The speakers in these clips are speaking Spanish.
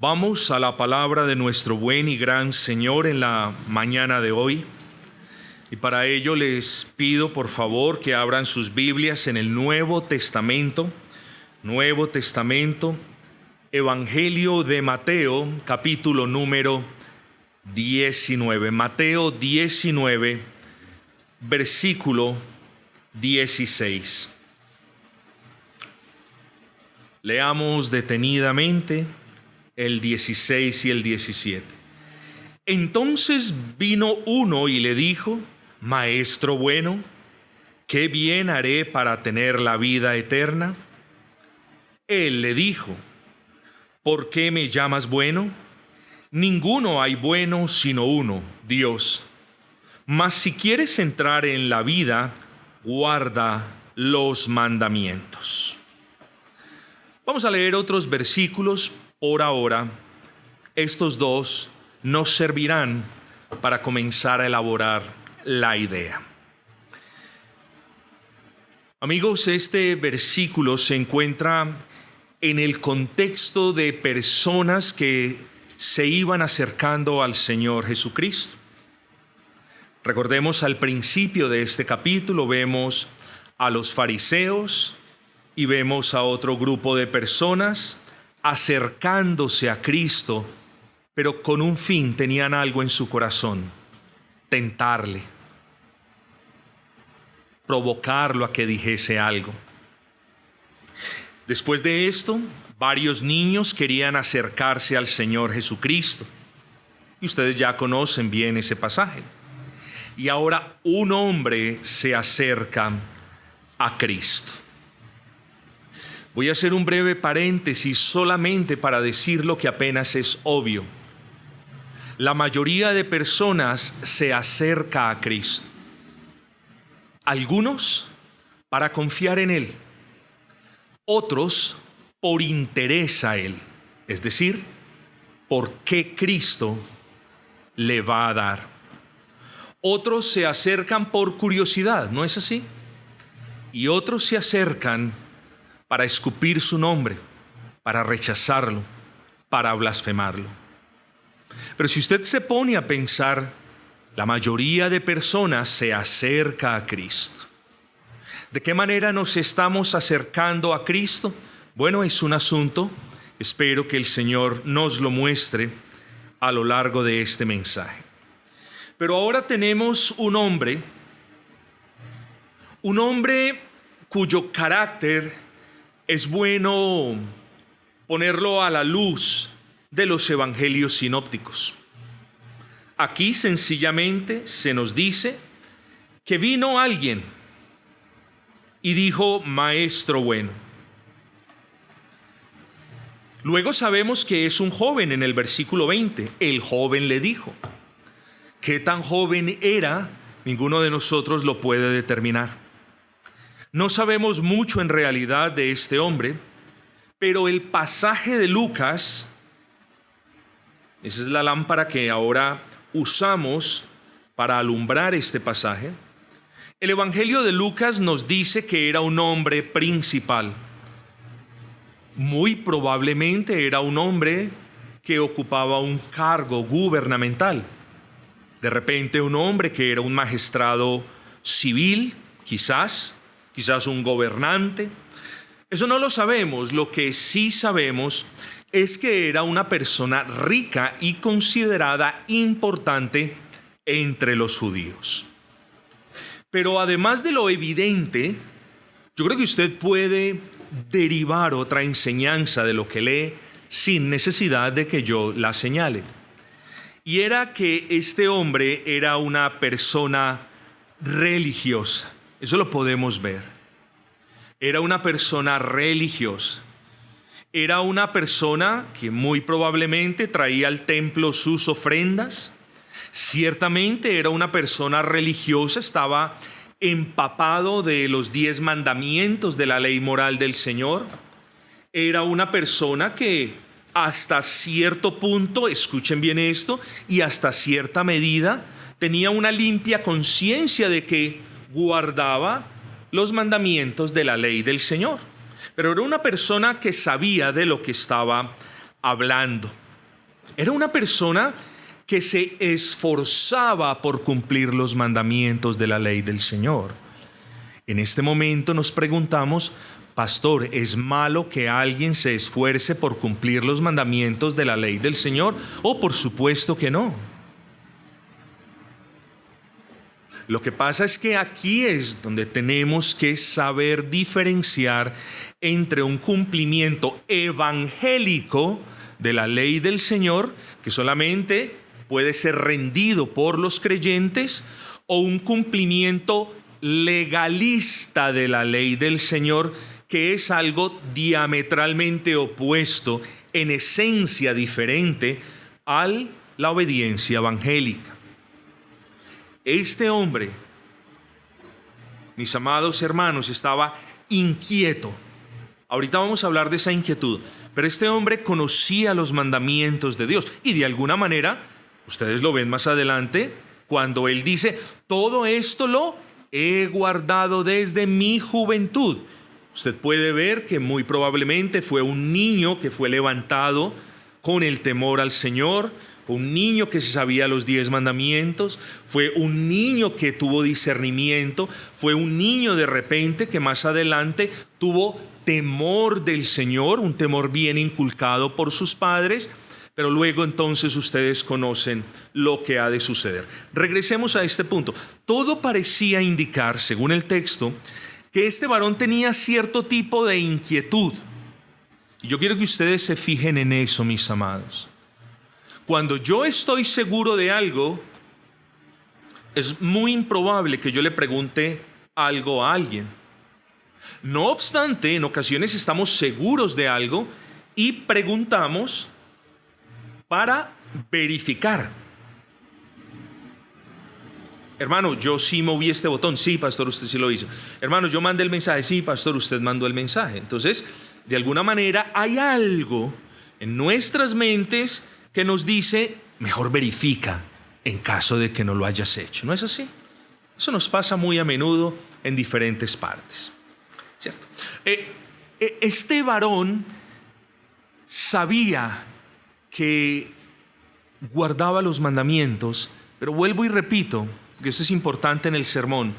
Vamos a la palabra de nuestro buen y gran Señor en la mañana de hoy. Y para ello les pido por favor que abran sus Biblias en el Nuevo Testamento, Evangelio de Mateo, capítulo número 19. Mateo 19, versículo 16. Leamos detenidamente el 16 y el 17. Entonces vino uno y le dijo: Maestro bueno, ¿qué bien haré para tener la vida eterna? Él le dijo: ¿por qué me llamas bueno? Ninguno hay bueno sino uno, Dios. Mas si quieres entrar en la vida, guarda los mandamientos. Vamos a leer otros versículos. Por ahora, estos dos nos servirán para comenzar a elaborar la idea. Amigos, este versículo se encuentra en el contexto de personas que se iban acercando al Señor Jesucristo. Recordemos, al principio de este capítulo vemos a los fariseos y vemos a otro grupo de personas acercándose a Cristo, pero con un fin. Tenían algo en su corazón: tentarle, provocarlo a que dijese algo. Después de esto, varios niños querían acercarse al Señor Jesucristo, y ustedes ya conocen bien ese pasaje. Y ahora un hombre se acerca a Cristo. Voy a hacer un breve paréntesis solamente para decir lo que apenas es obvio. La mayoría de personas se acerca a Cristo. Algunos para confiar en Él, otros por interés a Él, es decir, por qué Cristo le va a dar. Otros se acercan por curiosidad, ¿no es así? Y otros se acercan para escupir su nombre, para rechazarlo, para blasfemarlo. Pero si usted se pone a pensar, la mayoría de personas se acerca a Cristo. ¿De qué manera nos estamos acercando a Cristo? Bueno, es un asunto, espero que el Señor nos lo muestre a lo largo de este mensaje. Pero ahora tenemos un hombre cuyo carácter es bueno ponerlo a la luz de los evangelios sinópticos. Aquí sencillamente se nos dice que vino alguien y dijo: Maestro bueno. Luego sabemos que es un joven en el versículo 20. El joven le dijo. ¿Qué tan joven era? Ninguno de nosotros lo puede determinar. No sabemos mucho en realidad de este hombre, pero el pasaje de Lucas, esa es la lámpara que ahora usamos para alumbrar este pasaje. El Evangelio de Lucas nos dice que era un hombre principal. Muy probablemente era un hombre que ocupaba un cargo gubernamental. De repente un hombre que era un magistrado civil, quizás un gobernante. Eso no lo sabemos. Lo que sí sabemos es que era una persona rica y considerada importante entre los judíos. Pero además de lo evidente, yo creo que usted puede derivar otra enseñanza de lo que lee sin necesidad de que yo la señale. Y era que este hombre era una persona religiosa. Eso lo podemos ver. Era una persona religiosa. Era una persona que muy probablemente traía al templo sus ofrendas. Ciertamente era una persona religiosa, estaba empapado de los 10 mandamientos de la ley moral del Señor. Era una persona que hasta cierto punto, escuchen bien esto, y hasta cierta medida tenía una limpia conciencia de que guardaba los mandamientos de la ley del Señor. Pero era una persona que sabía de lo que estaba hablando. Era una persona que se esforzaba por cumplir los mandamientos de la ley del Señor. En este momento nos preguntamos, pastor, ¿es malo que alguien se esfuerce por cumplir los mandamientos de la ley del Señor? Oh, por supuesto que no. Lo que pasa es que aquí es donde tenemos que saber diferenciar entre un cumplimiento evangélico de la ley del Señor, que solamente puede ser rendido por los creyentes, o un cumplimiento legalista de la ley del Señor, que es algo diametralmente opuesto, en esencia diferente a la obediencia evangélica. Este hombre, mis amados hermanos, estaba inquieto. Ahorita vamos a hablar de esa inquietud, pero este hombre conocía los mandamientos de Dios y de alguna manera, ustedes lo ven más adelante, cuando él dice, todo esto lo he guardado desde mi juventud. Usted puede ver que muy probablemente fue un niño que fue levantado con el temor al Señor, un niño que se sabía los 10 mandamientos, fue un niño que tuvo discernimiento, fue un niño de repente que más adelante tuvo temor del Señor, un temor bien inculcado por sus padres, pero luego entonces ustedes conocen lo que ha de suceder. Regresemos a este punto. Todo parecía indicar, según el texto, que este varón tenía cierto tipo de inquietud. Y yo quiero que ustedes se fijen en eso, mis amados. Cuando yo estoy seguro de algo, es muy improbable que yo le pregunte algo a alguien. No obstante, en ocasiones estamos seguros de algo y preguntamos para verificar. Hermano, yo sí moví este botón. Sí, pastor, usted sí lo hizo. Hermano, yo mandé el mensaje. Sí, pastor, usted mandó el mensaje. Entonces, de alguna manera hay algo en nuestras mentes que nos dice, mejor verifica en caso de que no lo hayas hecho. ¿No es así? Eso nos pasa muy a menudo en diferentes partes, ¿cierto? Este varón sabía que guardaba los mandamientos, pero vuelvo y repito, que esto es importante en el sermón,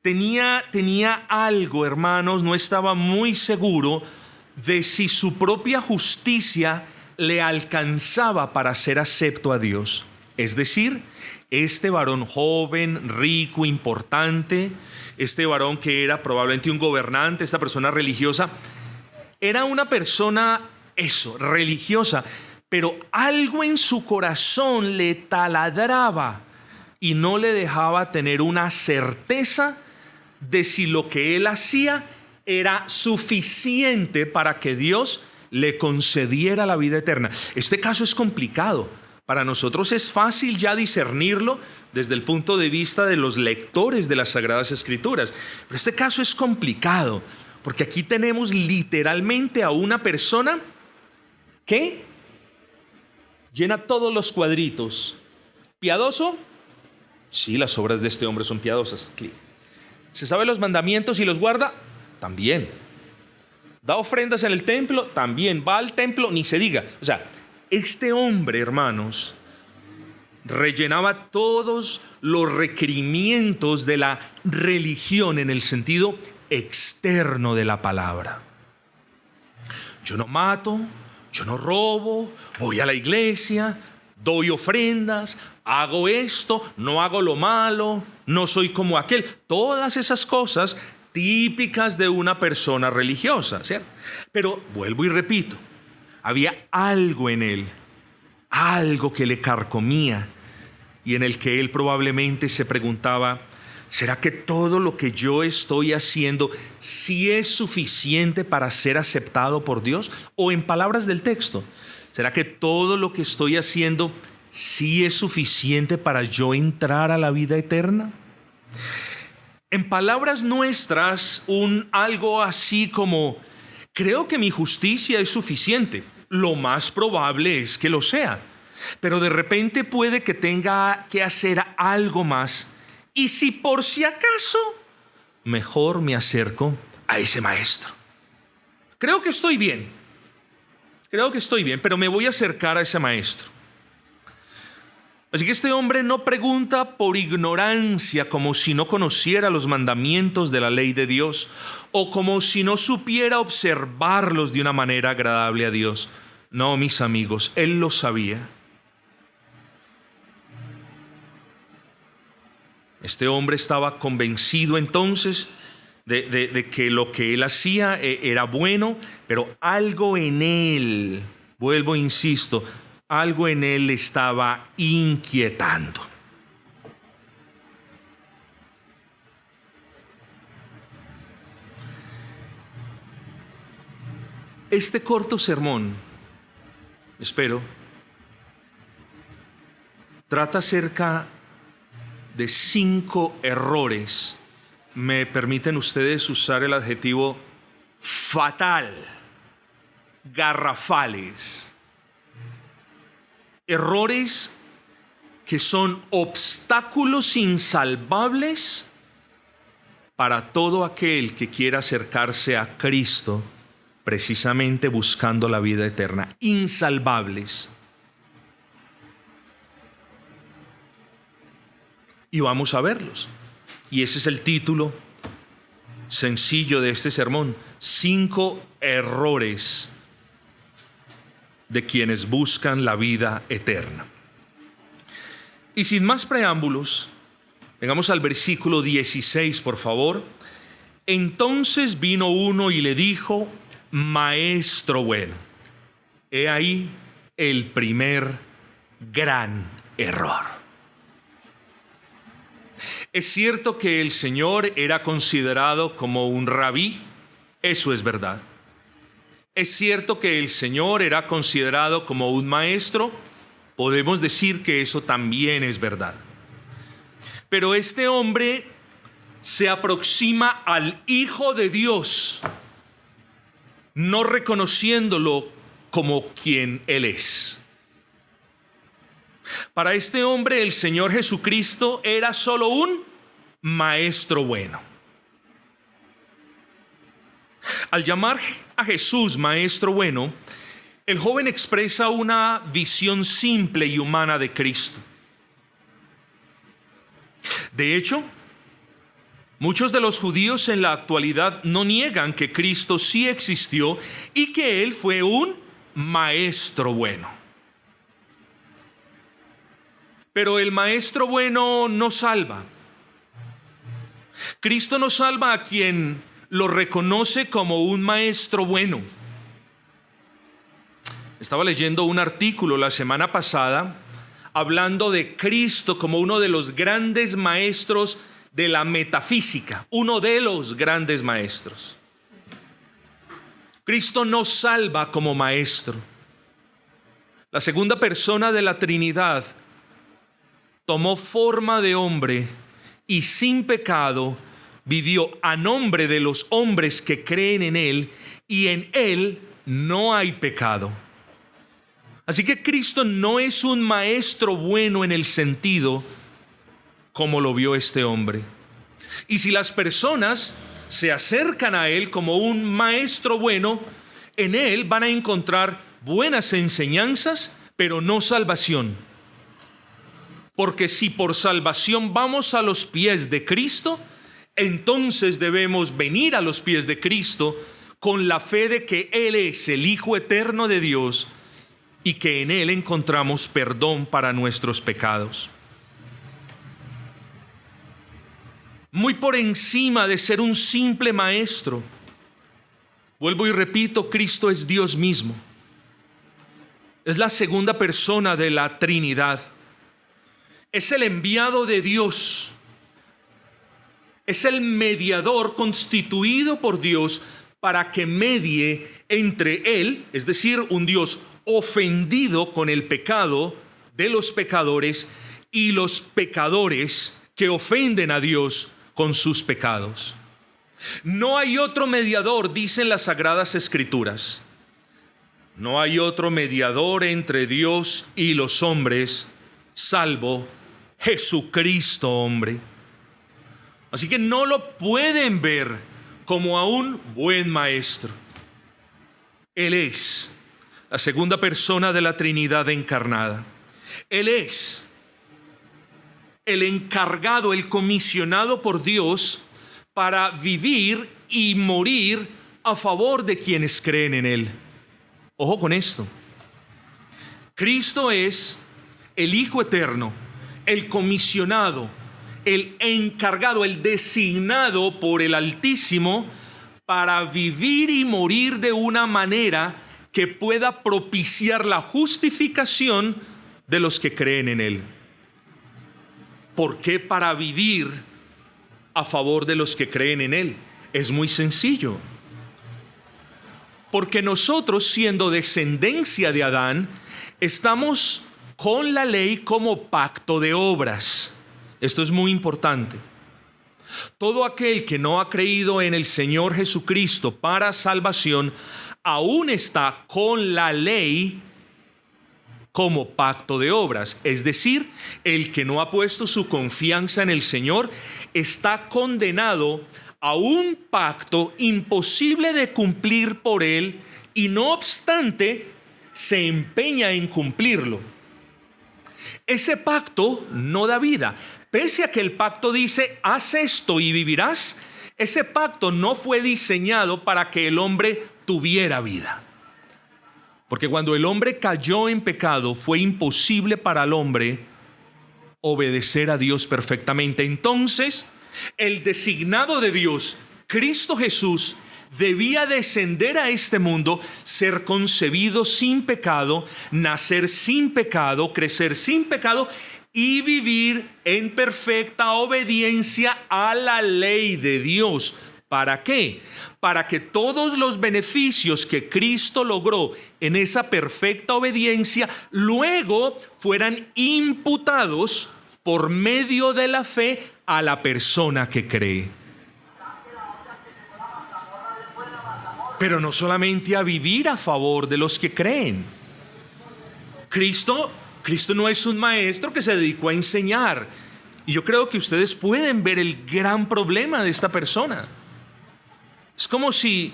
tenía algo, hermanos, no estaba muy seguro de si su propia justicia le alcanzaba para ser acepto a Dios. Es decir, este varón joven, rico, importante, este varón que era probablemente un gobernante, esta persona religiosa, era una persona, religiosa, pero algo en su corazón le taladraba y no le dejaba tener una certeza de si lo que él hacía era suficiente para que Dios le concediera la vida eterna. Este caso es complicado. Para nosotros es fácil ya discernirlo desde el punto de vista de los lectores de las Sagradas Escrituras. Pero este caso es complicado, porque aquí tenemos literalmente a una persona que llena todos los cuadritos. ¿Piadoso? Sí, las obras de este hombre son piadosas. ¿Se sabe los mandamientos y los guarda? También. ¿Da ofrendas en el templo? También. ¿Va al templo? Ni se diga. O sea, este hombre, hermanos, rellenaba todos los requerimientos de la religión en el sentido externo de la palabra. Yo no mato, yo no robo, voy a la iglesia, doy ofrendas, hago esto, no hago lo malo, no soy como aquel. Todas esas cosas típicas de una persona religiosa, ¿cierto? Pero vuelvo y repito, había algo en él, algo que le carcomía y en el que él probablemente se preguntaba, ¿será que todo lo que yo estoy haciendo sí es suficiente para ser aceptado por Dios? O en palabras del texto, ¿será que todo lo que estoy haciendo sí es suficiente para yo entrar a la vida eterna? En palabras nuestras, algo así como, creo que mi justicia es suficiente. Lo más probable es que lo sea, pero de repente puede que tenga que hacer algo más. Y si por si acaso, mejor me acerco a ese maestro. Creo que estoy bien, pero me voy a acercar a ese maestro. Así que este hombre no pregunta por ignorancia, como si no conociera los mandamientos de la ley de Dios, o como si no supiera observarlos de una manera agradable a Dios. No, mis amigos, él lo sabía. Este hombre estaba convencido entonces de que lo que él hacía era bueno, pero algo en él, vuelvo, insisto, algo en él le estaba inquietando. Este corto sermón, espero, trata acerca de 5 errores. Me permiten ustedes usar el adjetivo fatal, garrafales. Errores que son obstáculos insalvables para todo aquel que quiera acercarse a Cristo, precisamente buscando la vida eterna. Insalvables. Y vamos a verlos. Y ese es el título sencillo de este sermón: 5 errores de quienes buscan la vida eterna. Y sin más preámbulos, llegamos al versículo 16, por favor. Entonces vino uno y le dijo: Maestro bueno. He ahí el primer gran error. Es cierto que el Señor era considerado como un rabí, eso es verdad. Es cierto que el Señor era considerado como un maestro, podemos decir que eso también es verdad. Pero este hombre se aproxima al Hijo de Dios, no reconociéndolo como quien Él es. Para este hombre el Señor Jesucristo era solo un maestro bueno. Al llamar a Jesús maestro bueno, el joven expresa una visión simple y humana de Cristo. De hecho, muchos de los judíos en la actualidad no niegan que Cristo sí existió y que Él fue un maestro bueno. Pero el maestro bueno no salva. Cristo no salva a quien lo reconoce como un maestro bueno. Estaba leyendo un artículo la semana pasada hablando de Cristo como uno de los grandes maestros de la metafísica, uno de los grandes maestros. Cristo no salva como maestro. La segunda persona de la Trinidad tomó forma de hombre y sin pecado vivió a nombre de los hombres que creen en Él, y en Él no hay pecado. Así que Cristo no es un maestro bueno en el sentido como lo vio este hombre. Y si las personas se acercan a Él como un maestro bueno, en Él van a encontrar buenas enseñanzas, pero no salvación. Porque si por salvación vamos a los pies de Cristo, entonces debemos venir a los pies de Cristo con la fe de que Él es el Hijo eterno de Dios y que en Él encontramos perdón para nuestros pecados. Muy por encima de ser un simple maestro, vuelvo y repito, Cristo es Dios mismo. Es la segunda persona de la Trinidad. Es el enviado de Dios. Es el mediador constituido por Dios para que medie entre Él, es decir, un Dios ofendido con el pecado de los pecadores, y los pecadores que ofenden a Dios con sus pecados. No hay otro mediador, dicen las Sagradas Escrituras. No hay otro mediador entre Dios y los hombres, salvo Jesucristo hombre. Así que no lo pueden ver como a un buen maestro. Él es la segunda persona de la Trinidad encarnada. Él es el encargado, el comisionado por Dios para vivir y morir a favor de quienes creen en Él. Ojo con esto. Cristo es el Hijo Eterno, el comisionado, el encargado, el designado por el Altísimo para vivir y morir de una manera que pueda propiciar la justificación de los que creen en Él. ¿Por qué para vivir a favor de los que creen en Él? Es muy sencillo. Porque nosotros, siendo descendencia de Adán, estamos con la ley como pacto de obras. Esto es muy importante. Todo aquel que no ha creído en el Señor Jesucristo para salvación, aún está con la ley como pacto de obras. Es decir, el que no ha puesto su confianza en el Señor está condenado a un pacto imposible de cumplir por él, y no obstante se empeña en cumplirlo. Ese pacto no da vida. Pese a que el pacto dice, haz esto y vivirás, ese pacto no fue diseñado para que el hombre tuviera vida. Porque cuando el hombre cayó en pecado, fue imposible para el hombre obedecer a Dios perfectamente. Entonces, el designado de Dios, Cristo Jesús, debía descender a este mundo, ser concebido sin pecado, nacer sin pecado, crecer sin pecado y vivir en perfecta obediencia a la ley de Dios. ¿Para qué? Para que todos los beneficios que Cristo logró en esa perfecta obediencia luego fueran imputados por medio de la fe a la persona que cree. Pero no solamente a vivir a favor de los que creen. Cristo no es un maestro que se dedicó a enseñar. Y yo creo que ustedes pueden ver el gran problema de esta persona. Es como si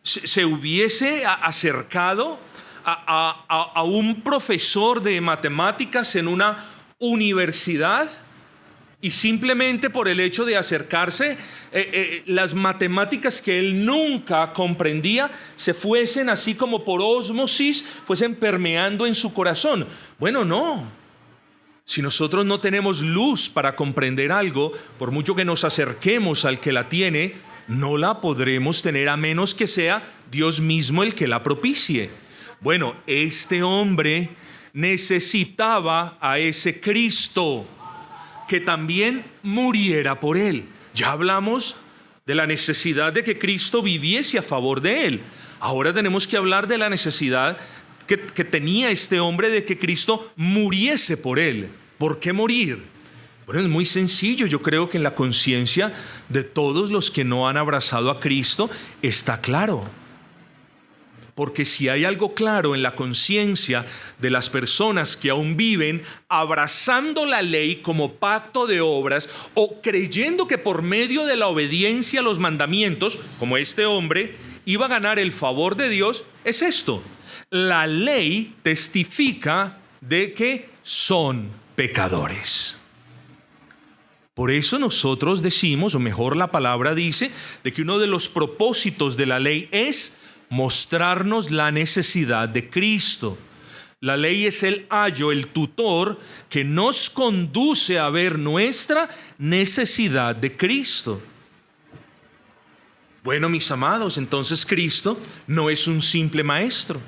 se hubiese acercado a un profesor de matemáticas en una universidad, y simplemente por el hecho de acercarse, las matemáticas que él nunca comprendía se fuesen así como por ósmosis, fuesen permeando en su corazón. Bueno, no. Si nosotros no tenemos luz para comprender algo, por mucho que nos acerquemos al que la tiene, no la podremos tener a menos que sea Dios mismo el que la propicie. Bueno, este hombre necesitaba a ese Cristo que también muriera por él. Ya hablamos de la necesidad de que Cristo viviese a favor de él. Ahora tenemos que hablar de la necesidad que tenía este hombre de que Cristo muriese por él. ¿Por qué morir? Bueno, es muy sencillo. Yo creo que en la conciencia de todos los que no han abrazado a Cristo está claro. Porque si hay algo claro en la conciencia de las personas que aún viven abrazando la ley como pacto de obras, o creyendo que por medio de la obediencia a los mandamientos, como este hombre, iba a ganar el favor de Dios, es esto: la ley testifica de que son pecadores. Por eso nosotros decimos, o mejor la palabra dice, de que uno de los propósitos de la ley es mostrarnos la necesidad de Cristo. La ley es el ayo, el tutor que nos conduce a ver nuestra necesidad de Cristo. Bueno, mis amados, entonces Cristo no es un simple maestro.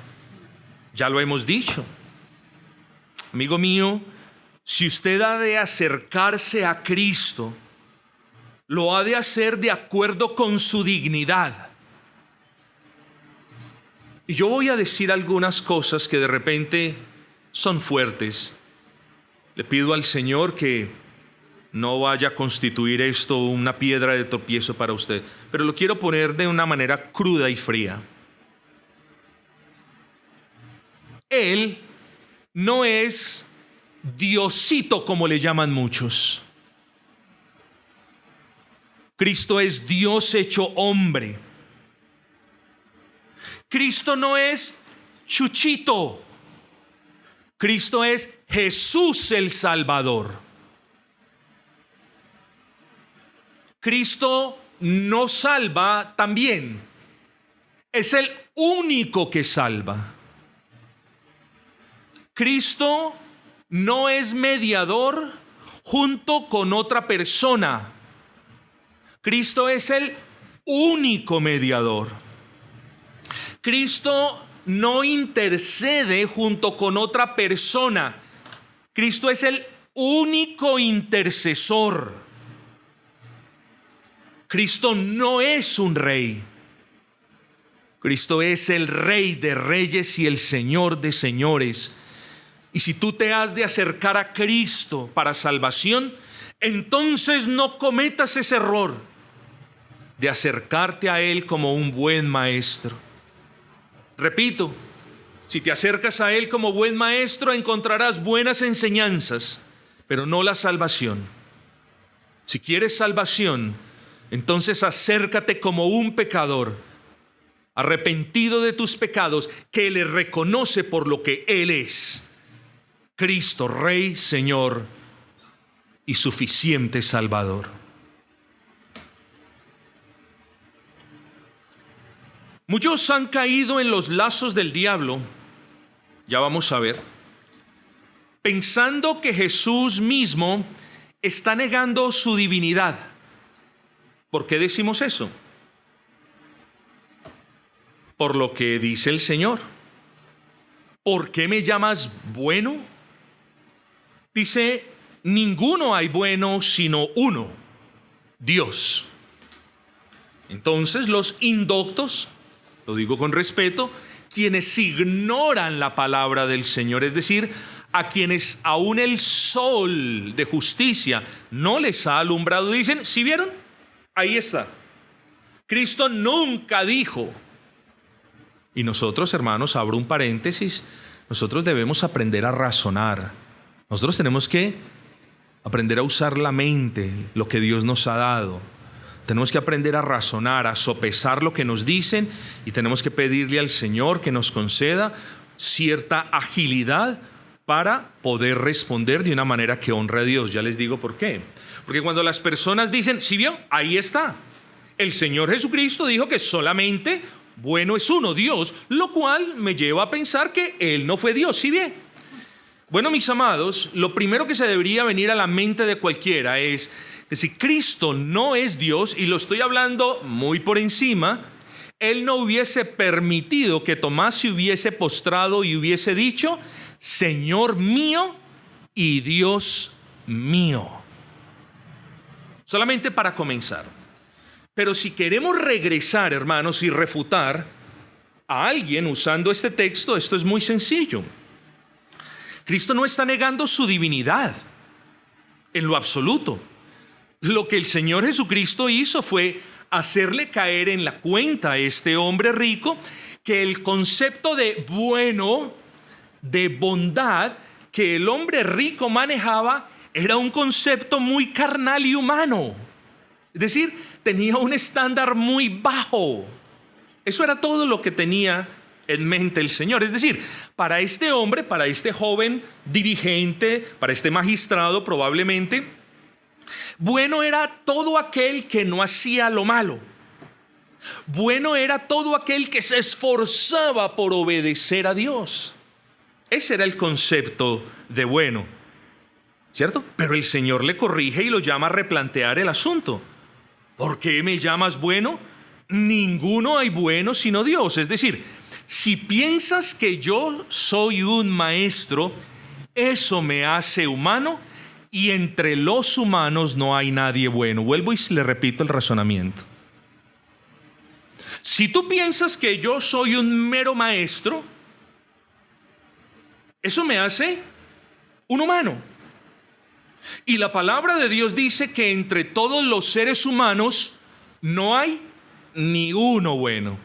Ya lo hemos dicho. Amigo mío, si usted ha de acercarse a Cristo, lo ha de hacer de acuerdo con su dignidad. Y yo voy a decir algunas cosas que de repente son fuertes. Le pido al Señor que no vaya a constituir esto una piedra de tropiezo para usted, pero lo quiero poner de una manera cruda y fría. Él no es Diosito como le llaman muchos. Cristo es Dios hecho hombre. Cristo no es Chuchito. Cristo es Jesús el Salvador. Cristo no salva también. Es el único que salva. Cristo no es mediador junto con otra persona. Cristo es el único mediador. Cristo no intercede junto con otra persona. Cristo es el único intercesor. Cristo no es un rey. Cristo es el Rey de reyes y el Señor de señores. Y si tú te has de acercar a Cristo para salvación, entonces no cometas ese error de acercarte a Él como un buen maestro. Repito, si te acercas a Él como buen maestro, encontrarás buenas enseñanzas, pero no la salvación. Si quieres salvación, entonces acércate como un pecador, arrepentido de tus pecados, que le reconoce por lo que Él es: Cristo, Rey, Señor y suficiente Salvador. Muchos han caído en los lazos del diablo, ya vamos a ver, pensando que Jesús mismo está negando su divinidad. ¿Por qué decimos eso? Por lo que dice el Señor. ¿Por qué me llamas bueno? Dice, ninguno hay bueno sino uno, Dios. Entonces los indoctos, lo digo con respeto, quienes ignoran la palabra del Señor, es decir, a quienes aún el sol de justicia no les ha alumbrado, dicen, ¿sí vieron? Ahí está. Cristo nunca dijo. Y nosotros, hermanos, abro un paréntesis, nosotros debemos aprender a razonar. Nosotros tenemos que aprender a usar la mente, lo que Dios nos ha dado. Tenemos que aprender a razonar, a sopesar lo que nos dicen, y tenemos que pedirle al Señor que nos conceda cierta agilidad para poder responder de una manera que honre a Dios. Ya les digo por qué. Porque cuando las personas dicen, ¿sí vio? Ahí está. El Señor Jesucristo dijo que solamente bueno es uno, Dios, lo cual me lleva a pensar que Él no fue Dios, ¿sí bien? Bueno, mis amados, lo primero que se debería venir a la mente de cualquiera es que si Cristo no es Dios, y lo estoy hablando muy por encima, Él no hubiese permitido que Tomás se hubiese postrado y hubiese dicho, Señor mío y Dios mío. Solamente para comenzar. Pero si queremos regresar, hermanos, y refutar a alguien usando este texto, esto es muy sencillo. Cristo no está negando su divinidad en lo absoluto. Lo que el Señor Jesucristo hizo fue hacerle caer en la cuenta a este hombre rico que el concepto de bueno, de bondad que el hombre rico manejaba era un concepto muy carnal y humano. Es decir, tenía un estándar muy bajo. Eso era todo lo que tenía en mente el Señor. Es decir, para este hombre, para este joven dirigente, para este magistrado probablemente, bueno era todo aquel que no hacía lo malo. Bueno era todo aquel que se esforzaba por obedecer a Dios. Ese era el concepto de bueno, ¿cierto? Pero el Señor le corrige y lo llama a replantear el asunto. ¿Por qué me llamas bueno? Ninguno hay bueno sino Dios. Es decir, si piensas que yo soy un maestro, eso me hace humano, y entre los humanos no hay nadie bueno. Vuelvo y le repito el razonamiento. Si tú piensas que yo soy un mero maestro, eso me hace un humano. Y la palabra de Dios dice que entre todos los seres humanos no hay ni uno bueno.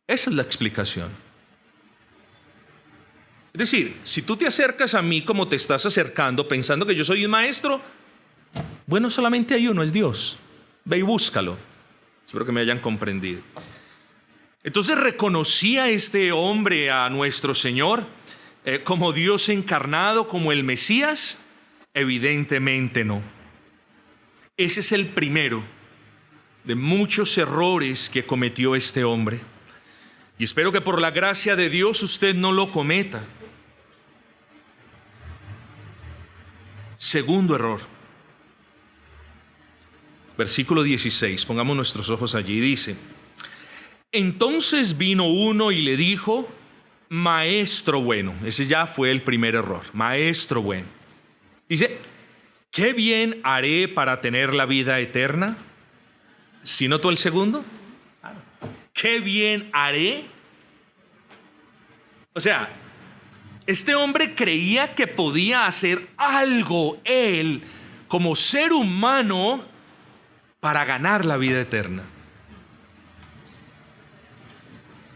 Esa es la explicación. Es decir, si tú te acercas a mí como te estás acercando pensando que yo soy un maestro, bueno, solamente hay uno, es Dios. Ve y búscalo. Espero que me hayan comprendido. Entonces reconocía este hombre a nuestro Señor como Dios encarnado, como el Mesías? Evidentemente no. Ese es el primero de muchos errores que cometió este hombre. Y espero que por la gracia de Dios usted no lo cometa. Segundo error. Versículo 16, pongamos nuestros ojos allí, dice: entonces vino uno y le dijo, maestro bueno. Ese ya fue el primer error, maestro bueno. Dice, ¿qué bien haré para tener la vida eterna? ¿Sí notó el segundo? ¿Qué bien haré? O sea, este hombre creía que podía hacer algo él como ser humano para ganar la vida eterna.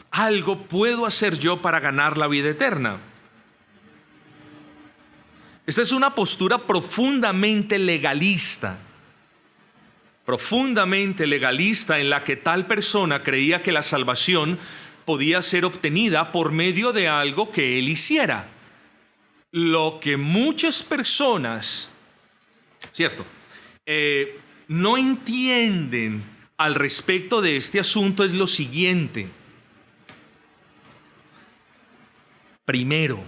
Algo puedo hacer yo para ganar la vida eterna. Esta es una postura profundamente legalista en la que tal persona creía que la salvación podía ser obtenida por medio de algo que él hiciera. Lo que muchas personas, ¿cierto?, no entienden al respecto de este asunto es lo siguiente. Primero,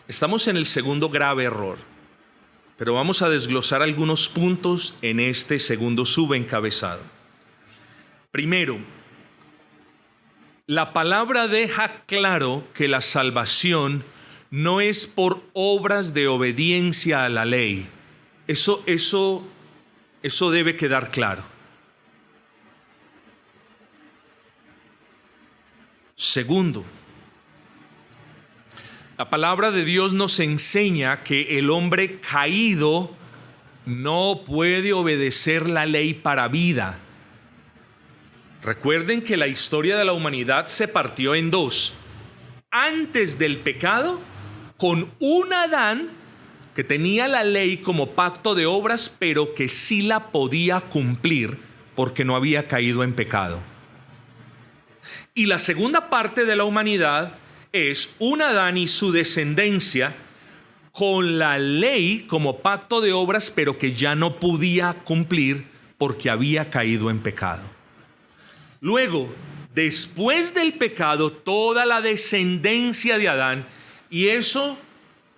estamos en el segundo grave error, pero vamos a desglosar algunos puntos en este segundo subencabezado. Primero, la palabra deja claro que la salvación no es por obras de obediencia a la ley. Eso debe quedar claro. Segundo, la palabra de Dios nos enseña que el hombre caído no puede obedecer la ley para vida. Recuerden que la historia de la humanidad se partió en dos. Antes del pecado, con un Adán que tenía la ley como pacto de obras, pero que sí la podía cumplir porque no había caído en pecado. Y la segunda parte de la humanidad es un Adán y su descendencia con la ley como pacto de obras, pero que ya no podía cumplir porque había caído en pecado. Luego, después del pecado, toda la descendencia de Adán, y eso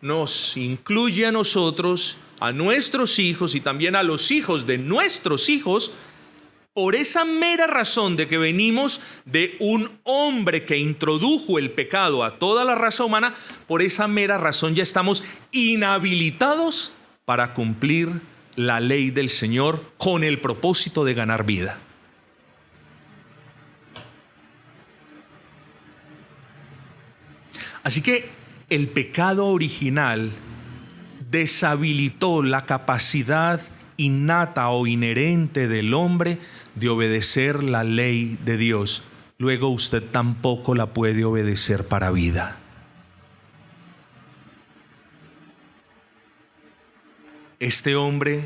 nos incluye a nosotros, a nuestros hijos y también a los hijos de nuestros hijos, por esa mera razón de que venimos de un hombre que introdujo el pecado a toda la raza humana, por esa mera razón ya estamos inhabilitados para cumplir la ley del Señor con el propósito de ganar vida. Así que el pecado original deshabilitó la capacidad innata o inherente del hombre de obedecer la ley de Dios. Luego usted tampoco la puede obedecer para vida. Este hombre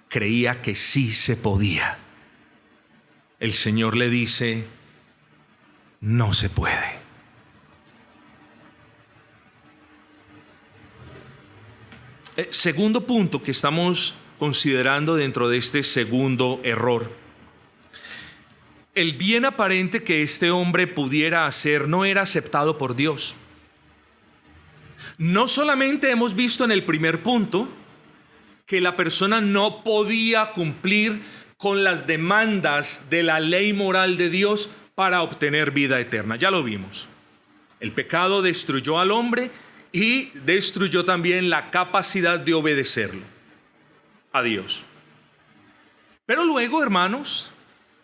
creía que sí se podía. El Señor le dice, no se puede. Segundo punto que estamos considerando dentro de este segundo error. El bien aparente que este hombre pudiera hacer no era aceptado por Dios. No solamente hemos visto en el primer punto que la persona no podía cumplir con las demandas de la ley moral de Dios para obtener vida eterna. Ya lo vimos. El pecado destruyó al hombre y destruyó también la capacidad de obedecerlo a Dios. Pero luego, hermanos,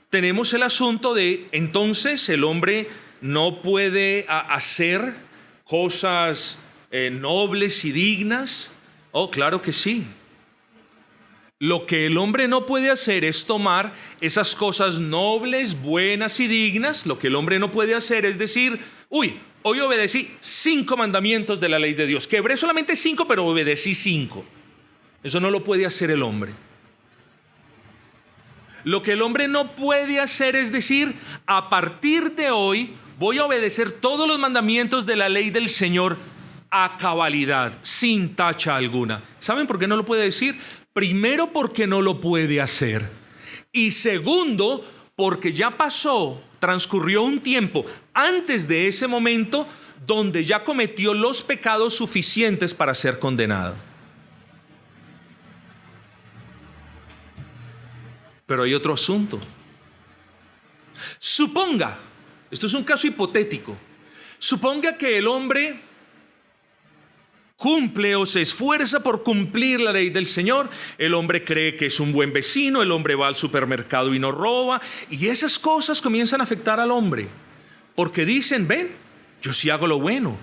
tenemos el asunto de entonces el hombre no puede hacer cosas nobles y dignas. Oh, claro que sí. Lo que el hombre no puede hacer es tomar esas cosas nobles, buenas y dignas. Lo que el hombre no puede hacer es decir, hoy obedecí 5 mandamientos de la ley de Dios. Quebré solamente 5, pero obedecí 5. Eso no lo puede hacer el hombre. Lo que el hombre no puede hacer es decir, a partir de hoy voy a obedecer todos los mandamientos de la ley del Señor a cabalidad, sin tacha alguna. ¿Saben por qué no lo puede decir? Primero, porque no lo puede hacer. Y segundo, porque ya pasó, transcurrió un tiempo antes de ese momento donde ya cometió los pecados suficientes para ser condenado. Pero hay otro asunto. Suponga, esto es un caso hipotético, suponga que el hombre cumple o se esfuerza por cumplir la ley del Señor. El hombre cree que es un buen vecino, el hombre va al supermercado y no roba, y esas cosas comienzan a afectar al hombre, porque dicen, ven, yo sí hago lo bueno.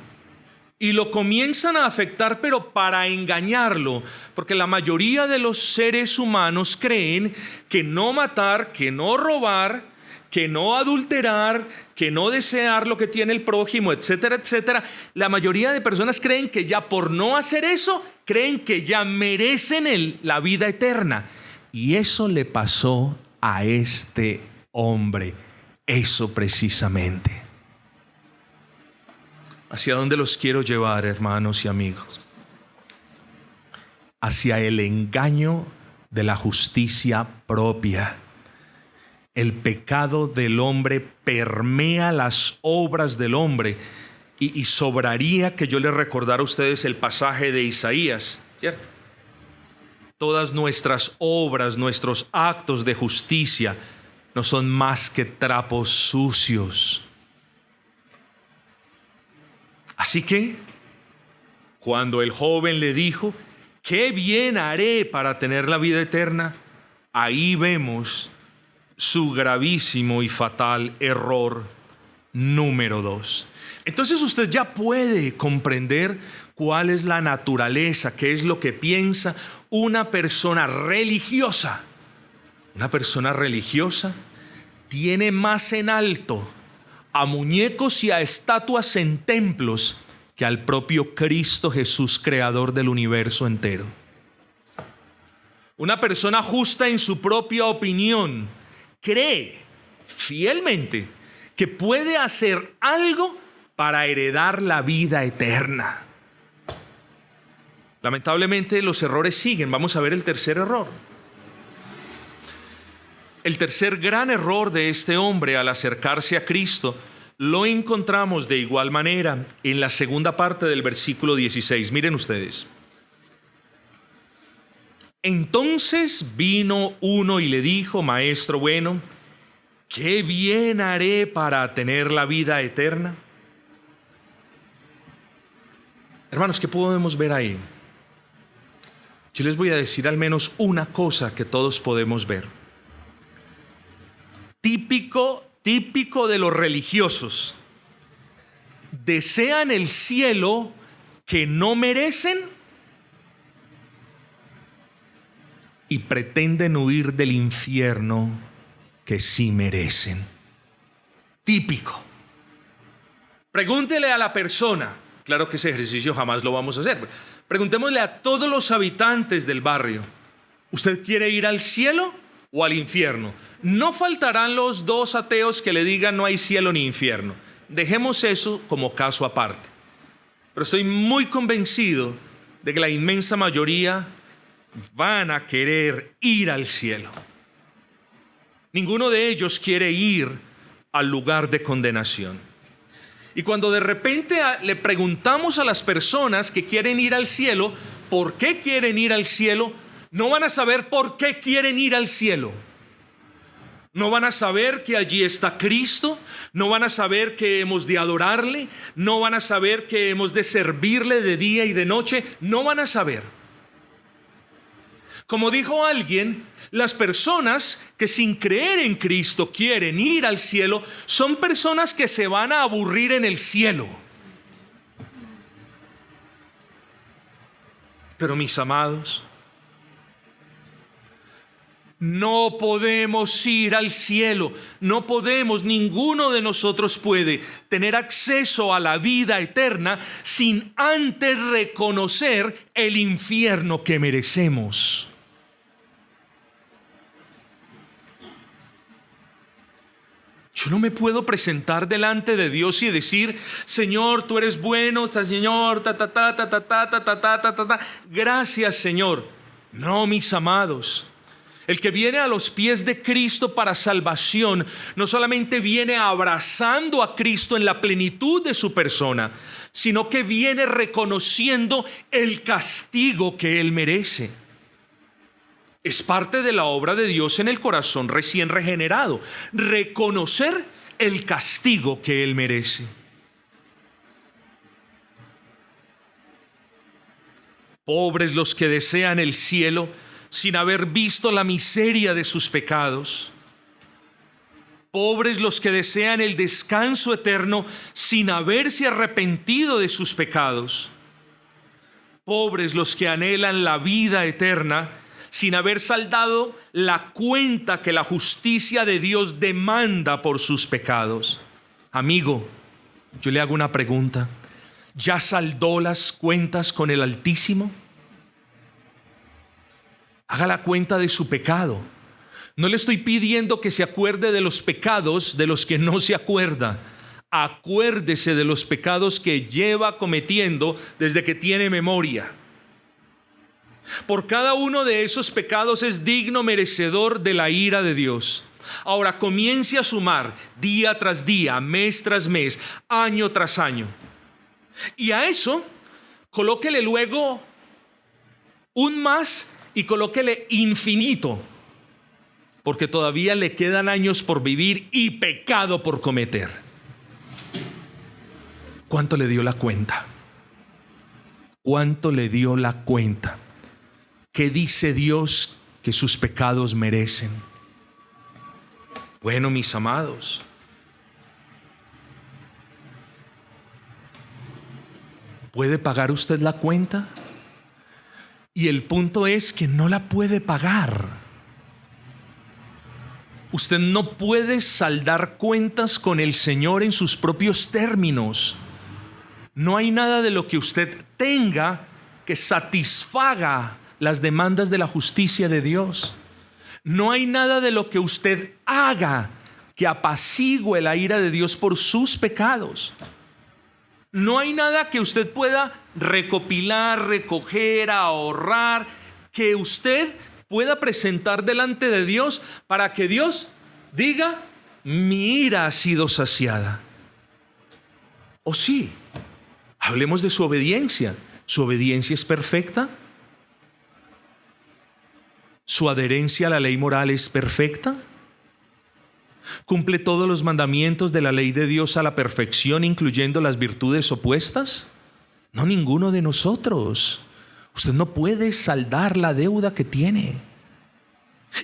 Y lo comienzan a afectar, pero para engañarlo, porque la mayoría de los seres humanos creen que no matar, que no robar, que no adulterar, que no desear lo que tiene el prójimo, etcétera, etcétera. La mayoría de personas creen que ya por no hacer eso, creen que ya merecen la vida eterna. Y eso le pasó a este hombre, eso precisamente. ¿Hacia dónde los quiero llevar, hermanos y amigos? Hacia el engaño de la justicia propia. El pecado del hombre permea las obras del hombre. Y sobraría que yo les recordara a ustedes el pasaje de Isaías, ¿cierto? Todas nuestras obras, nuestros actos de justicia no son más que trapos sucios. Así que, cuando el joven le dijo, ¿qué bien haré para tener la vida eterna? Ahí vemos su gravísimo y fatal error número 2. Entonces usted ya puede comprender cuál es la naturaleza, qué es lo que piensa una persona religiosa. Una persona religiosa tiene más en alto a muñecos y a estatuas en templos que al propio Cristo Jesús, creador del universo entero. Una persona justa en su propia opinión cree fielmente que puede hacer algo para heredar la vida eterna. Lamentablemente los errores siguen. Vamos a ver el tercer error. El tercer gran error de este hombre al acercarse a Cristo lo encontramos de igual manera en la segunda parte del versículo 16. Miren ustedes. Entonces vino uno y le dijo, Maestro bueno, ¿qué bien haré para tener la vida eterna? Hermanos, ¿qué podemos ver ahí? Yo les voy a decir al menos una cosa que todos podemos ver. Típico de los religiosos. Desean el cielo que no merecen y pretenden huir del infierno que sí merecen. Típico. Pregúntele a la persona. Claro que ese ejercicio jamás lo vamos a hacer. Preguntémosle a todos los habitantes del barrio. ¿Usted quiere ir al cielo o al infierno? No faltarán los dos ateos que le digan no hay cielo ni infierno. Dejemos eso como caso aparte. Pero estoy muy convencido de que la inmensa mayoría van a querer ir al cielo. Ninguno de ellos quiere ir al lugar de condenación. Y cuando de repente le preguntamos a las personas que quieren ir al cielo, ¿por qué quieren ir al cielo? No van a saber por qué quieren ir al cielo. No van a saber que allí está Cristo, no van a saber que hemos de adorarle, no van a saber que hemos de servirle de día y de noche, no van a saber. Como dijo alguien, las personas que sin creer en Cristo quieren ir al cielo son personas que se van a aburrir en el cielo. Pero mis amados, no podemos ir al cielo, no podemos, ninguno de nosotros puede tener acceso a la vida eterna sin antes reconocer el infierno que merecemos. Yo no me puedo presentar delante de Dios y decir: Señor, tú eres bueno, Señor, gracias, Señor. No, mis amados. El que viene a los pies de Cristo para salvación no solamente viene abrazando a Cristo en la plenitud de su persona, sino que viene reconociendo el castigo que Él merece. Es parte de la obra de Dios en el corazón recién regenerado, reconocer el castigo que Él merece. Pobres los que desean el cielo sin haber visto la miseria de sus pecados. Pobres los que desean el descanso eterno sin haberse arrepentido de sus pecados. Pobres los que anhelan la vida eterna sin haber saldado la cuenta que la justicia de Dios demanda por sus pecados. Amigo, yo le hago una pregunta: ¿ya saldó las cuentas con el Altísimo? Haga la cuenta de su pecado. No le estoy pidiendo que se acuerde de los pecados de los que no se acuerda. Acuérdese de los pecados que lleva cometiendo desde que tiene memoria. Por cada uno de esos pecados es digno merecedor de la ira de Dios. Ahora comience a sumar día tras día, mes tras mes, año tras año. Y a eso colóquele luego un más y colóquele infinito, porque todavía le quedan años por vivir y pecado por cometer. ¿Cuánto le dio la cuenta? ¿Cuánto le dio la cuenta? ¿Qué dice Dios que sus pecados merecen? Bueno, mis amados, ¿puede pagar usted la cuenta? Y el punto es que no la puede pagar. Usted no puede saldar cuentas con el Señor en sus propios términos. No hay nada de lo que usted tenga que satisfaga las demandas de la justicia de Dios. No hay nada de lo que usted haga que apacigüe la ira de Dios por sus pecados. No hay nada que usted pueda recopilar, recoger, ahorrar, que usted pueda presentar delante de Dios para que Dios diga: mi ira ha sido saciada. ¿O sí? Hablemos de su obediencia. ¿Su obediencia es perfecta? ¿Su adherencia a la ley moral es perfecta? ¿Cumple todos los mandamientos de la ley de Dios a la perfección, incluyendo las virtudes opuestas? No, ninguno de nosotros. Usted no puede saldar la deuda que tiene.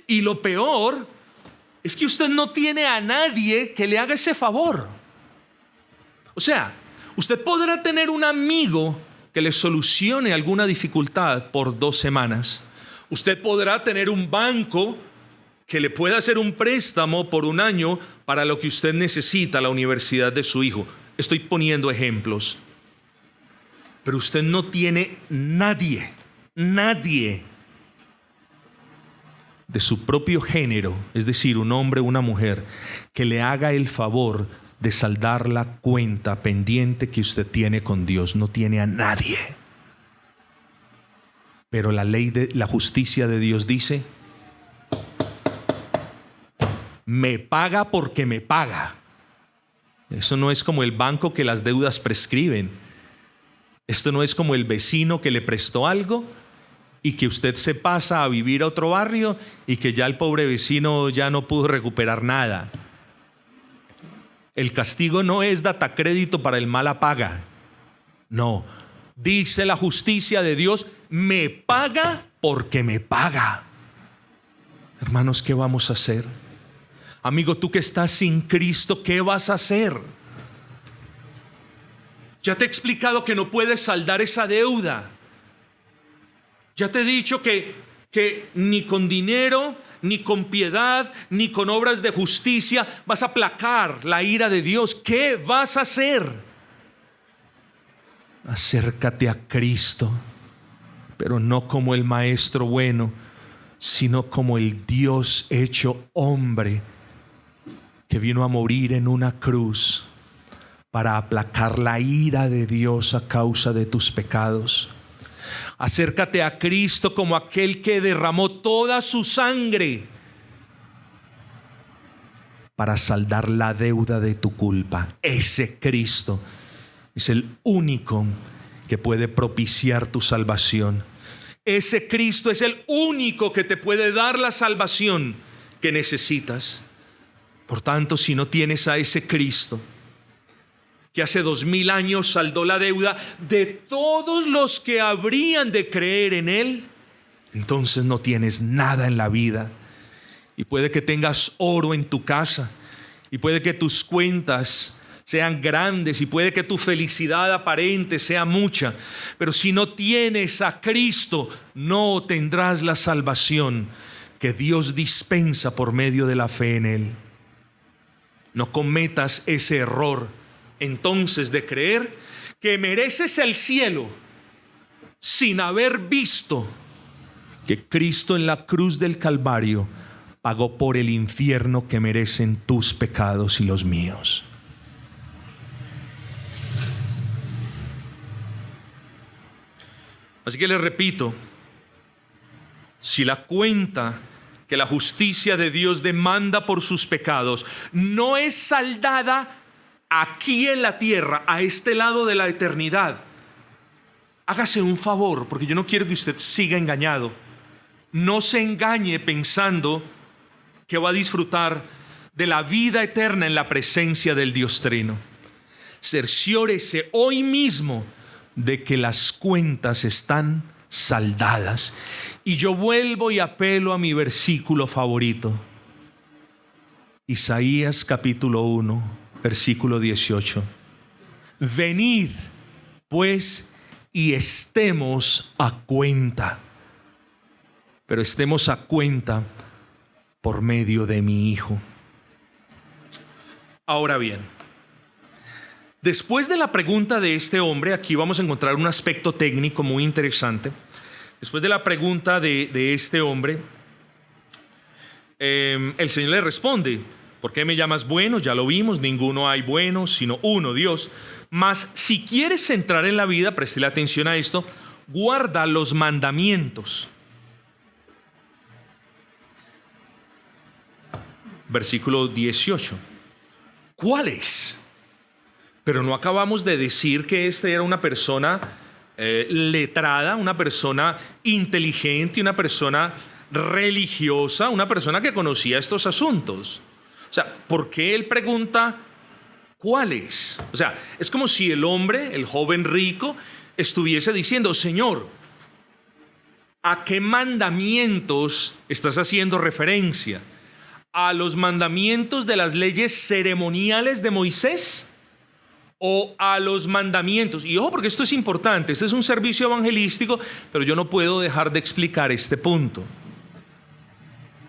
Y lo peor es que usted no tiene a nadie que le haga ese favor. O sea, usted podrá tener un amigo que le solucione alguna dificultad por 2 semanas. Usted podrá tener un banco que le pueda hacer un préstamo por 1 año para lo que usted necesita, la universidad de su hijo. Estoy poniendo ejemplos. Pero usted no tiene nadie de su propio género, es decir, un hombre o una mujer, que le haga el favor de saldar la cuenta pendiente que usted tiene con Dios. No tiene a nadie. Pero la ley de la justicia de Dios dice: me paga porque me paga. Eso no es como el banco que las deudas prescriben. Esto no es como el vecino que le prestó algo y que usted se pasa a vivir a otro barrio y que ya el pobre vecino ya no pudo recuperar nada. El castigo no es data crédito para el mala paga. No, dice la justicia de Dios: me paga porque me paga. Hermanos, ¿qué vamos a hacer? Amigo, tú que estás sin Cristo, ¿qué vas a hacer? Ya te he explicado que no puedes saldar esa deuda. Ya te he dicho que ni con dinero, ni con piedad, ni con obras de justicia vas a aplacar la ira de Dios. ¿Qué vas a hacer? Acércate a Cristo, pero no como el Maestro bueno, sino como el Dios hecho hombre, que vino a morir en una cruz para aplacar la ira de Dios a causa de tus pecados. Acércate a Cristo como aquel que derramó toda su sangre para saldar la deuda de tu culpa. Ese Cristo es el único que puede propiciar tu salvación. Ese Cristo es el único que te puede dar la salvación que necesitas. Por tanto, si no tienes a ese Cristo que hace 2000 años saldó la deuda de todos los que habrían de creer en Él, entonces no tienes nada en la vida. Y puede que tengas oro en tu casa, y puede que tus cuentas sean grandes, y puede que tu felicidad aparente sea mucha, pero si no tienes a Cristo, no tendrás la salvación que Dios dispensa por medio de la fe en Él. No cometas ese error entonces de creer que mereces el cielo sin haber visto que Cristo en la cruz del Calvario pagó por el infierno que merecen tus pecados y los míos. Así que les repito, si la cuenta que la justicia de Dios demanda por sus pecados no es saldada aquí en la tierra, a este lado de la eternidad, hágase un favor, porque yo no quiero que usted siga engañado. No se engañe pensando que va a disfrutar de la vida eterna en la presencia del Dios Trino. Cerciórese hoy mismo de que las cuentas están saldadas. Y yo vuelvo y apelo a mi versículo favorito, Isaías capítulo 1, versículo 18. Venid pues y estemos a cuenta, pero estemos a cuenta por medio de mi Hijo. Ahora bien, después de la pregunta de este hombre, aquí vamos a encontrar un aspecto técnico muy interesante. Después de la pregunta de este hombre, el Señor le responde: ¿por qué me llamas bueno? Ya lo vimos, ninguno hay bueno, sino uno, Dios. Mas si quieres entrar en la vida, préstele atención a esto, guarda los mandamientos. Versículo 18. ¿Cuáles? Pero no acabamos de decir que este era una persona letrada, una persona inteligente, una persona religiosa, una persona que conocía estos asuntos. O sea, ¿por qué él pregunta cuáles? O sea, es como si el hombre, el joven rico, estuviese diciendo: Señor, ¿a qué mandamientos estás haciendo referencia? ¿A los mandamientos de las leyes ceremoniales de Moisés? ¿O a los mandamientos? Y ojo, porque esto es importante, este es un servicio evangelístico, pero yo no puedo dejar de explicar este punto,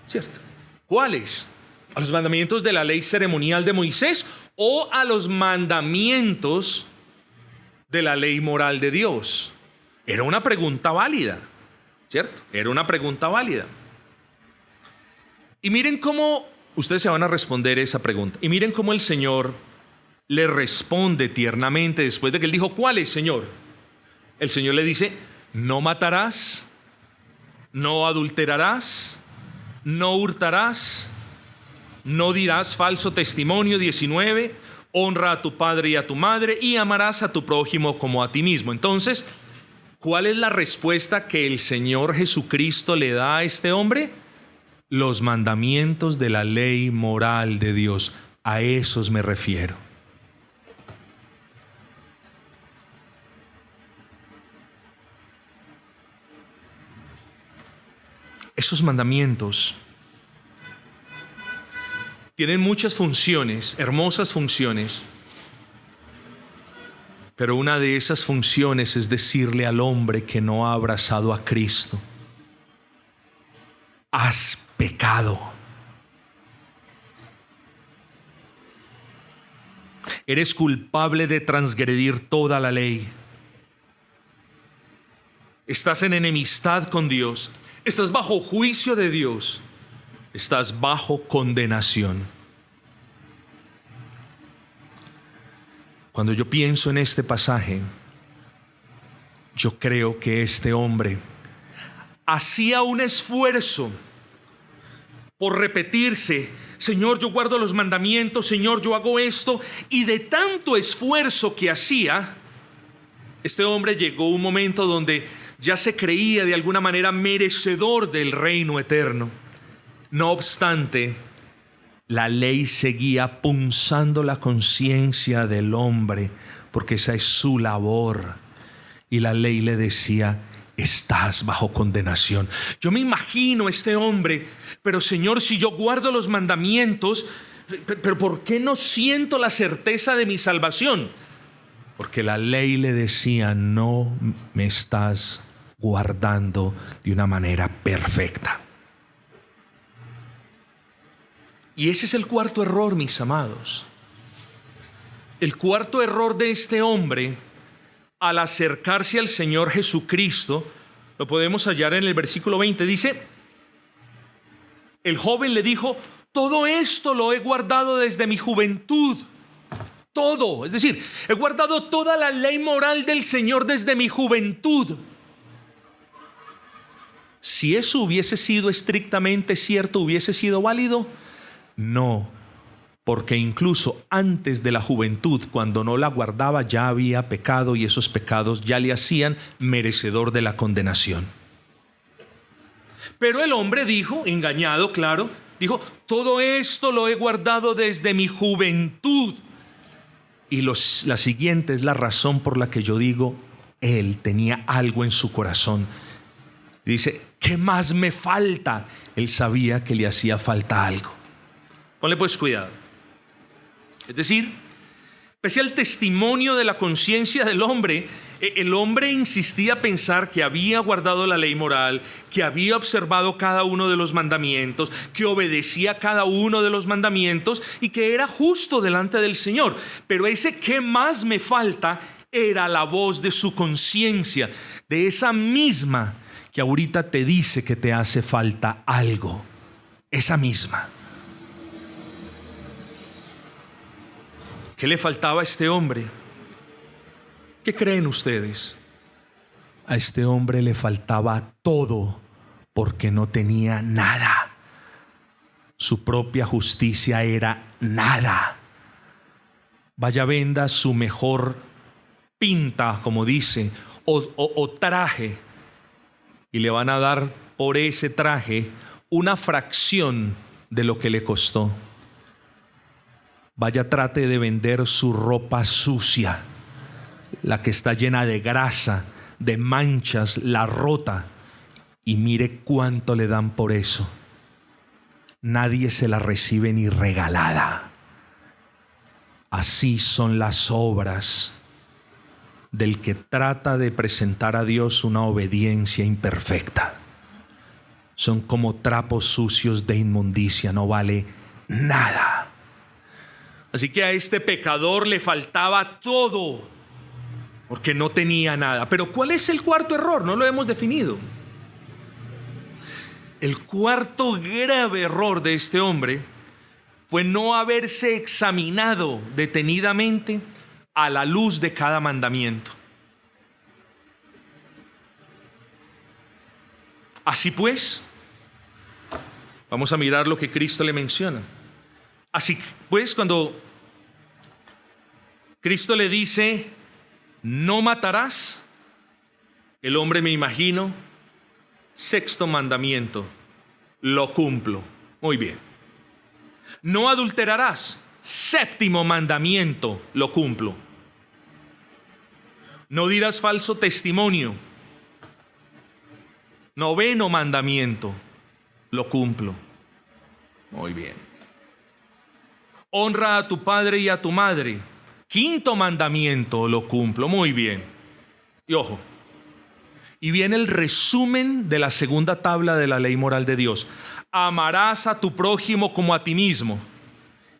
¿cierto? ¿Cuáles? ¿A los mandamientos de la ley ceremonial de Moisés o a los mandamientos de la ley moral de Dios? Era una pregunta válida, ¿cierto? Era una pregunta válida. Y miren cómo ustedes se van a responder esa pregunta. Y miren cómo el Señor le responde tiernamente después de que él dijo: ¿cuáles, Señor? El Señor le dice: no matarás, no adulterarás, no hurtarás, no dirás falso testimonio. 19, honra a tu padre y a tu madre, y amarás a tu prójimo como a ti mismo. Entonces, ¿cuál es la respuesta que el Señor Jesucristo le da a este hombre? Los mandamientos de la ley moral de Dios. A esos me refiero. Esos mandamientos tienen muchas funciones, hermosas funciones, pero una de esas funciones es decirle al hombre que no ha abrazado a Cristo: has pecado. Eres culpable de transgredir toda la ley. Estás en enemistad con Dios. Estás bajo juicio de Dios. Estás bajo condenación. Cuando yo pienso en este pasaje, yo creo que este hombre hacía un esfuerzo por repetirse: Señor, yo guardo los mandamientos, Señor, yo hago esto. Y de tanto esfuerzo que hacía, este hombre llegó a un momento donde ya se creía de alguna manera merecedor del reino eterno. No obstante, la ley seguía punzando la conciencia del hombre, porque esa es su labor. Y la ley le decía: estás bajo condenación. Yo me imagino a este hombre: pero Señor, si yo guardo los mandamientos, pero ¿por qué no siento la certeza de mi salvación? Porque la ley le decía: no me estás guardando de una manera perfecta. Y ese es el cuarto error, mis amados. El cuarto error de este hombre al acercarse al Señor Jesucristo lo podemos hallar en el versículo 20. Dice: el joven le dijo: todo esto lo he guardado desde mi juventud. Todo, es decir, he guardado toda la ley moral del Señor desde mi juventud. Si eso hubiese sido estrictamente cierto, ¿hubiese sido válido? No, porque incluso antes de la juventud, cuando no la guardaba, ya había pecado, y esos pecados ya le hacían merecedor de la condenación. Pero el hombre dijo, engañado, claro, dijo: todo esto lo he guardado desde mi juventud. Y la siguiente es la razón por la que yo digo: él tenía algo en su corazón. Dice: ¿qué más me falta? Él sabía que le hacía falta algo. Ponle pues cuidado. Es decir, pese al testimonio de la conciencia del hombre, el hombre insistía a pensar que había guardado la ley moral, que había observado cada uno de los mandamientos, que obedecía cada uno de los mandamientos y que era justo delante del Señor. Pero ese ¿qué más me falta? Era la voz de su conciencia, de esa misma que ahorita te dice que te hace falta algo. Esa misma. ¿Qué le faltaba a este hombre? ¿Qué creen ustedes? A este hombre le faltaba todo, porque no tenía nada. Su propia justicia era nada. Vaya, venda su mejor pinta, como dice, o traje, y le van a dar por ese traje una fracción de lo que le costó. Vaya, trate de vender su ropa sucia, la que está llena de grasa, de manchas, la rota, y mire cuánto le dan por eso. Nadie se la recibe ni regalada. Así son las obras del que trata de presentar a Dios una obediencia imperfecta. Son como trapos sucios de inmundicia, no vale nada. Así que a este pecador le faltaba todo, porque no tenía nada. Pero ¿cuál es el cuarto error? No lo hemos definido. El cuarto grave error de este hombre fue no haberse examinado detenidamente a la luz de cada mandamiento. Así pues, vamos a mirar lo que Cristo le menciona. Así pues, cuando Cristo le dice: no matarás, el hombre, me imagino, sexto mandamiento, lo cumplo. Muy bien. No adulterarás, séptimo mandamiento, lo cumplo. No dirás falso testimonio, noveno mandamiento, lo cumplo. Muy bien. Honra a tu padre y a tu madre, quinto mandamiento, lo cumplo. Muy bien. Y ojo, y viene el resumen de la segunda tabla de la ley moral de Dios: amarás a tu prójimo como a ti mismo.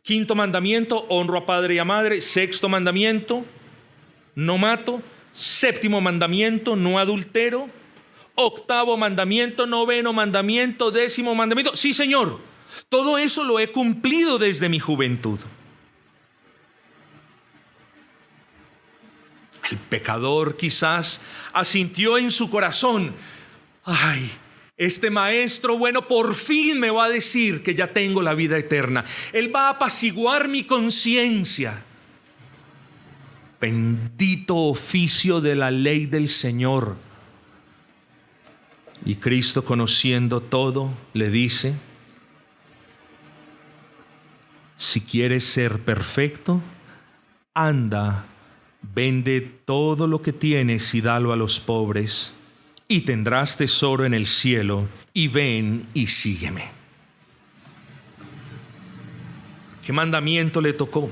Quinto mandamiento: honro a padre y a madre. Sexto mandamiento: no mato. Séptimo mandamiento: no adultero. Octavo mandamiento, noveno mandamiento, décimo mandamiento. Sí, Señor, todo eso lo he cumplido desde mi juventud. El pecador quizás asintió en su corazón: ay, este maestro bueno por fin me va a decir que ya tengo la vida eterna. Él va a apaciguar mi conciencia. Bendito oficio de la ley del Señor. Y Cristo, conociendo todo, le dice: si quieres ser perfecto, anda, vende todo lo que tienes y dalo a los pobres, y tendrás tesoro en el cielo, y ven y sígueme. ¿Qué mandamiento le tocó?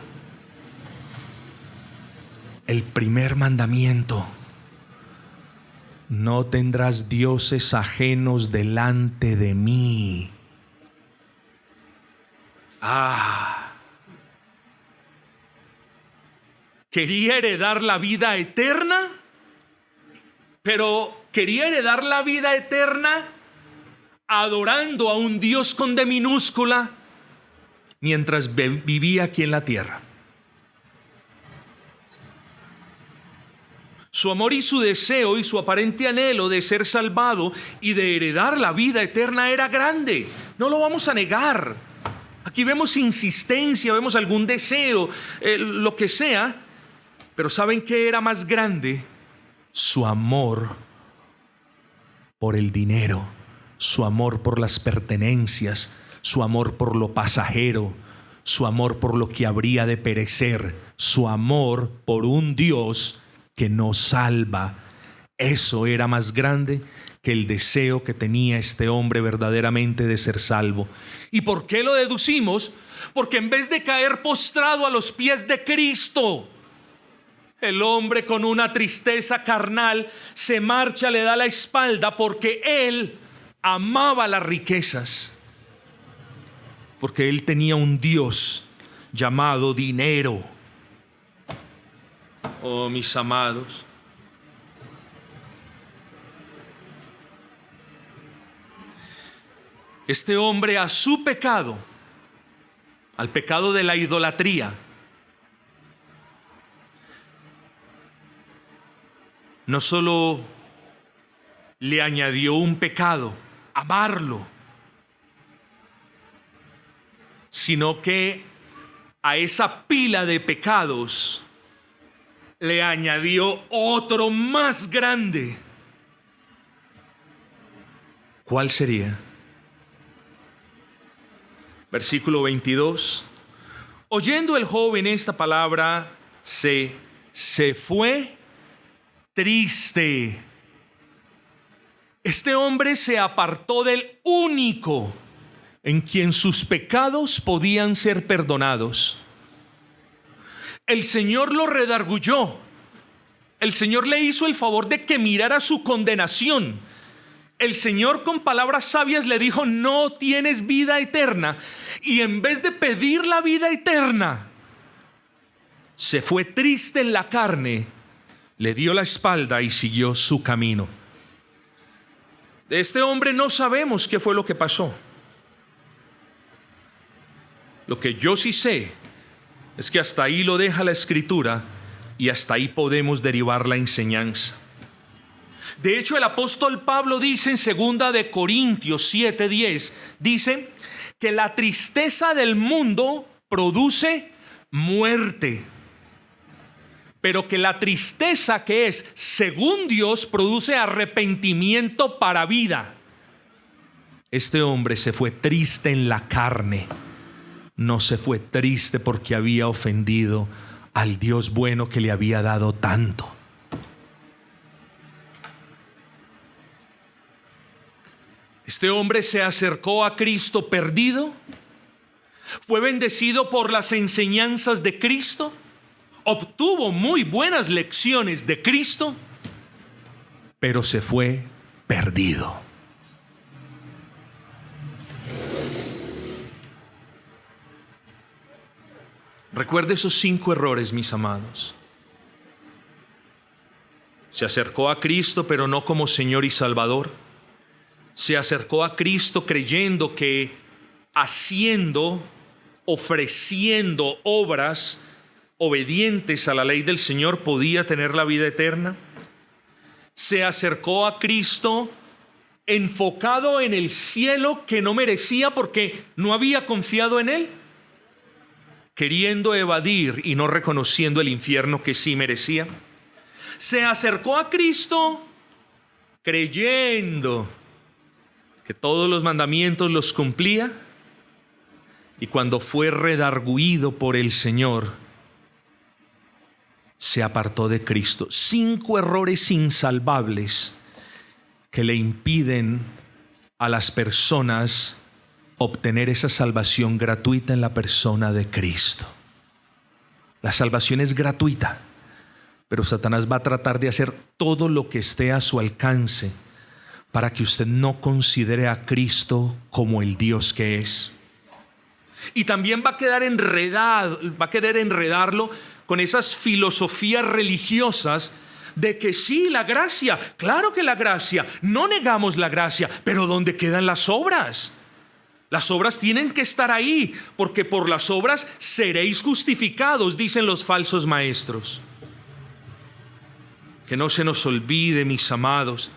El primer mandamiento: no tendrás dioses ajenos delante de mí. Quería heredar la vida eterna, pero quería heredar la vida eterna adorando a un Dios con D minúscula mientras vivía aquí en la tierra. Su amor y su deseo y su aparente anhelo de ser salvado y de heredar la vida eterna era grande. No lo vamos a negar. Aquí vemos insistencia, vemos algún deseo, lo que sea. Pero ¿saben qué era más grande? Su amor por el dinero, su amor por las pertenencias, su amor por lo pasajero, su amor por lo que habría de perecer, su amor por un Dios que nos salva. Eso era más grande que el deseo que tenía este hombre verdaderamente de ser salvo. ¿Y por qué lo deducimos? Porque en vez de caer postrado a los pies de Cristo, el hombre con una tristeza carnal se marcha, le da la espalda, porque él amaba las riquezas, porque él tenía un Dios llamado dinero. Oh, mis amados, este hombre a su pecado, al pecado de la idolatría, no solo le añadió un pecado, amarlo, sino que a esa pila de pecados le añadió otro más grande. ¿Cuál sería? Versículo 22. Oyendo el joven esta palabra, se fue triste. Este hombre se apartó del único en quien sus pecados podían ser perdonados. El Señor lo redarguyó. El Señor le hizo el favor de que mirara su condenación. El Señor con palabras sabias le dijo: no tienes vida eterna. Y en vez de pedir la vida eterna, se fue triste en la carne, le dio la espalda y siguió su camino. De este hombre no sabemos qué fue lo que pasó. Lo que yo sí sé es que hasta ahí lo deja la Escritura y hasta ahí podemos derivar la enseñanza. De hecho, el apóstol Pablo dice en 2 de Corintios 7:10, dice que la tristeza del mundo produce muerte, pero que la tristeza que es según Dios produce arrepentimiento para vida. Este hombre se fue triste en la carne, no se fue triste porque había ofendido al Dios bueno que le había dado tanto. Este hombre se acercó a Cristo perdido, fue bendecido por las enseñanzas de Cristo, obtuvo muy buenas lecciones de Cristo, pero se fue perdido. Recuerde esos 5 errores, mis amados. Se acercó a Cristo, pero no como Señor y Salvador. Se acercó a Cristo creyendo que haciendo, ofreciendo obras, obedientes a la ley del Señor, podía tener la vida eterna. Se acercó a Cristo enfocado en el cielo que no merecía porque no había confiado en Él, queriendo evadir y no reconociendo el infierno que sí merecía. Se acercó a Cristo creyendo que todos los mandamientos los cumplía, y cuando fue redarguido por el Señor, se apartó de Cristo. 5 errores insalvables que le impiden a las personas obtener esa salvación gratuita en la persona de Cristo. La salvación es gratuita, pero Satanás va a tratar de hacer todo lo que esté a su alcance para que usted no considere a Cristo como el Dios que es. Y también va a quedar enredado, va a querer enredarlo con esas filosofías religiosas de que sí, la gracia, claro que la gracia, no negamos la gracia, pero ¿dónde quedan las obras? Las obras tienen que estar ahí, porque por las obras seréis justificados, dicen los falsos maestros. Que no se nos olvide, mis amados,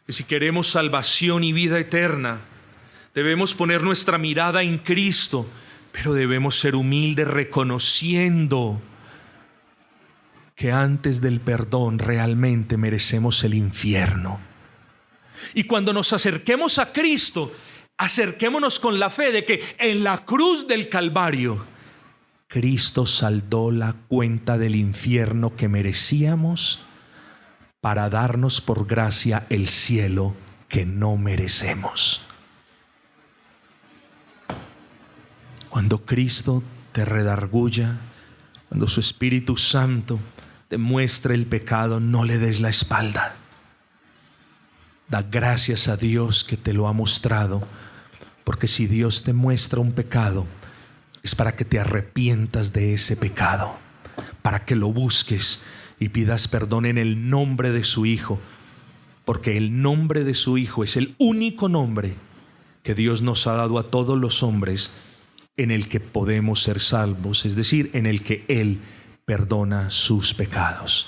que si queremos salvación y vida eterna, debemos poner nuestra mirada en Cristo, pero debemos ser humildes reconociendo que antes del perdón realmente merecemos el infierno. Y cuando nos acerquemos a Cristo, acerquémonos con la fe de que en la cruz del Calvario, Cristo saldó la cuenta del infierno que merecíamos para darnos por gracia el cielo que no merecemos. Cuando Cristo te redarguya, cuando su Espíritu Santo te muestre el pecado, no le des la espalda. Da gracias a Dios que te lo ha mostrado, porque si Dios te muestra un pecado, es para que te arrepientas de ese pecado, para que lo busques y pidas perdón en el nombre de su Hijo, porque el nombre de su Hijo es el único nombre que Dios nos ha dado a todos los hombres en el que podemos ser salvos, es decir, en el que Él perdona sus pecados.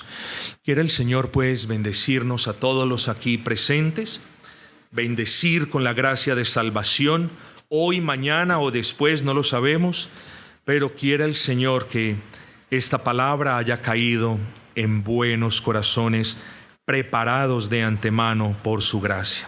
Quiera el Señor pues bendecirnos a todos los aquí presentes, bendecir con la gracia de salvación, hoy, mañana o después, no lo sabemos, pero quiera el Señor que esta palabra haya caído en buenos corazones preparados de antemano por su gracia.